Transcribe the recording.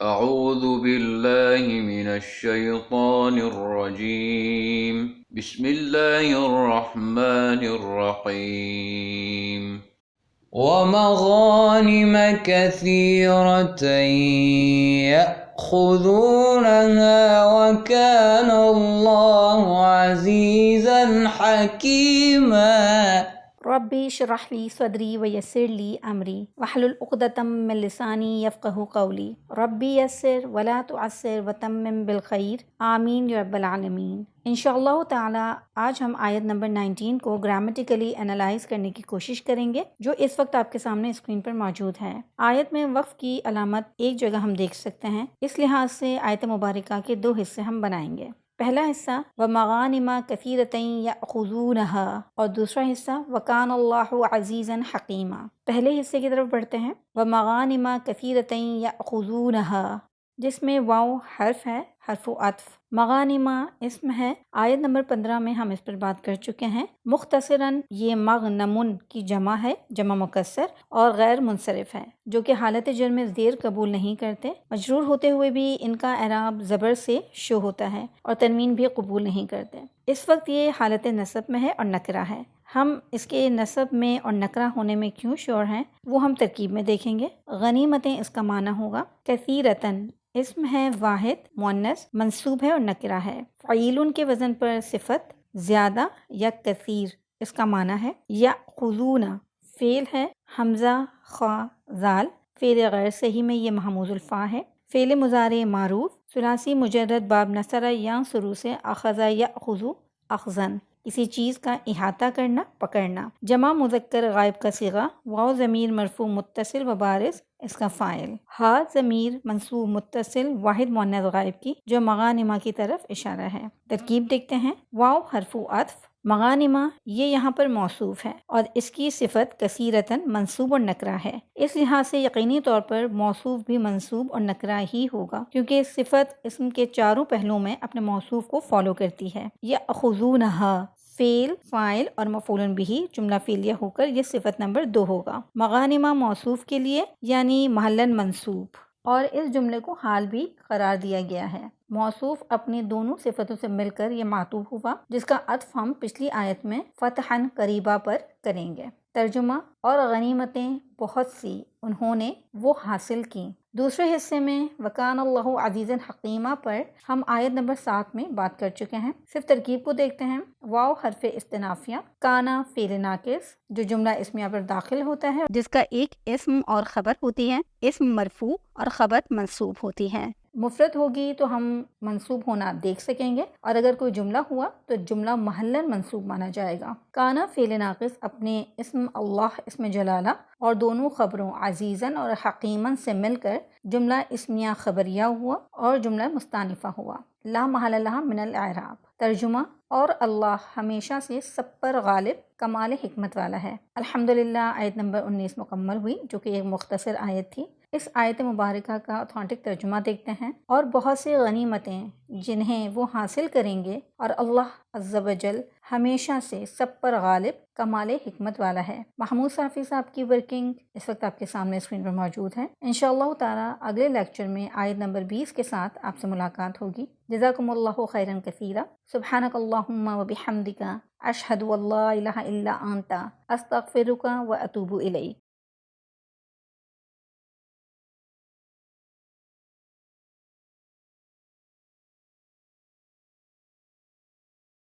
أعوذ بالله من الشيطان الرجيم. بسم الله الرحمن الرحيم. ومغانم كثيرة يأخذونها وكان الله عزيزا حكيما. ربی اشرح لی صدری ویسر لی امری واحلل عقدۃ من لسانی یفقہوا قولی ربی یسر ولا تعسر وتمم بالخیر آمین یا رب العالمین۔ انشاءاللہ تعالی آج ہم آیت نمبر 19 کو گرامیٹیکلی انالائز کرنے کی کوشش کریں گے، جو اس وقت آپ کے سامنے اسکرین پر موجود ہے۔ آیت میں وقف کی علامت ایک جگہ ہم دیکھ سکتے ہیں، اس لحاظ سے آیت مبارکہ کے دو حصے ہم بنائیں گے۔ پہلا حصہ وَمَغَانِمَ كَثِيرَةً يَأْخُذُونَهَا اور دوسرا حصہ وَكَانَ اللَّهُ عَزِيزًا حَكِيمًا۔ پہلے حصے کی طرف بڑھتے ہیں۔ وَمَغَانِمَ كَثِيرَةً يَأْخُذُونَهَا، جس میں واو حرف ہے، حرف عطف۔ مغانمہ اسم ہے۔ آیت نمبر 15 میں ہم اس پر بات کر چکے ہیں۔ مختصراً یہ مغنمن کی جمع ہے، جمع مکسر، اور غیر منصرف ہے، جو کہ حالت جر میں زیر قبول نہیں کرتے، مجرور ہوتے ہوئے بھی ان کا اعراب زبر سے شو ہوتا ہے، اور تنوین بھی قبول نہیں کرتے۔ اس وقت یہ حالت نصب میں ہے اور نکرہ ہے۔ ہم اس کے نصب میں اور نکرہ ہونے میں کیوں شور ہیں وہ ہم ترکیب میں دیکھیں گے۔ غنیمتیں اس کا معنی ہوگا۔ کثیرتاً اسم ہے واحد مؤنث، منصوب ہے اور نکرہ ہے۔ فعیلن کے وزن پر صفت زیادہ یا کثیر اس کا معنی ہے۔ یأخذون فعل ہے، حمزہ خا زال، فعل غیر صحیح میں یہ محموز الفا ہے۔ فعل مضارع معروف، ثلاثی مجرد باب نصر یا شروع سے اخذ یأخذ اخذن، کسی چیز کا احاطہ کرنا، پکڑنا۔ جمع مذکر غائب کا صیغہ، واو ضمیر مرفوع متصل و بارز اس کا فاعل، ہا ضمیر منصوب متصل واحد مؤنث غائب کی، جو مغانمہ کی طرف اشارہ ہے۔ ترکیب دیکھتے ہیں۔ واو حرف عطف، مغانمہ یہ یہاں پر موصوف ہے اور اس کی صفت کثیرتاً منصوب اور نکرہ ہے۔ اس لحاظ سے یقینی طور پر موصوف بھی منصوب اور نکرہ ہی ہوگا، کیونکہ صفت اسم کے چاروں پہلوؤں میں اپنے موصوف کو فالو کرتی ہے۔ یأخذونہا فعل، فاعل اور مفعول بہ جملہ فعلیہ ہو کر یہ صفت نمبر 2 ہوگا۔ مغانمہ موصوف کے لیے یعنی محلاً منصوب، اور اس جملے کو حال بھی قرار دیا گیا ہے۔ موصوف اپنی دونوں صفتوں سے مل کر یہ معطوف ہوا، جس کا عطف ہم پچھلی آیت میں فتحاً قریبا پر کریں گے۔ ترجمہ، اور غنیمتیں بہت سی انہوں نے وہ حاصل کیں۔ دوسرے حصے میں وَكَانَ اللَّهُ عَزِيزًا حَكِيمًا پر ہم آیت نمبر 7 میں بات کر چکے ہیں۔ صرف ترکیب کو دیکھتے ہیں۔ واو حرف استنافیہ، کانا فعل ناقص جو جملہ اسمیہ پر داخل ہوتا ہے، جس کا ایک اسم اور خبر ہوتی ہے، اسم مرفوع اور خبر منصوب ہوتی ہے۔ مفرد ہوگی تو ہم منصوب ہونا دیکھ سکیں گے، اور اگر کوئی جملہ ہوا تو جملہ محلاً منصوب مانا جائے گا۔ کانا فعل ناقص اپنے اسم اللہ اسم جلالہ اور دونوں خبروں عزیزاً اور حکیماً سے مل کر جملہ اسمیہ خبریہ ہوا اور جملہ مستانفہ ہوا، لا محل لہا من الاعراب۔ ترجمہ، اور اللہ ہمیشہ سے سب پر غالب کمال حکمت والا ہے۔ الحمدللہ آیت نمبر 19 مکمل ہوئی، جو کہ ایک مختصر آیت تھی۔ اس آیت مبارکہ کا اتھینٹک ترجمہ دیکھتے ہیں۔ اور بہت سی غنیمتیں جنہیں وہ حاصل کریں گے، اور اللہ عز و جل ہمیشہ سے سب پر غالب کمال حکمت والا ہے۔ محمود صافی صاحب کی ورکنگ اس وقت آپ کے سامنے اسکرین پر موجود ہے۔ انشاءاللہ تعالی اگلے لیکچر میں آیت نمبر 20 کے ساتھ آپ سے ملاقات ہوگی۔ جزاکم اللہ خیرا کثیرا، سبحانک اللہم و بحمدک، اشہد ان لا الہ الا انت، استغفرک و اتوب الیک۔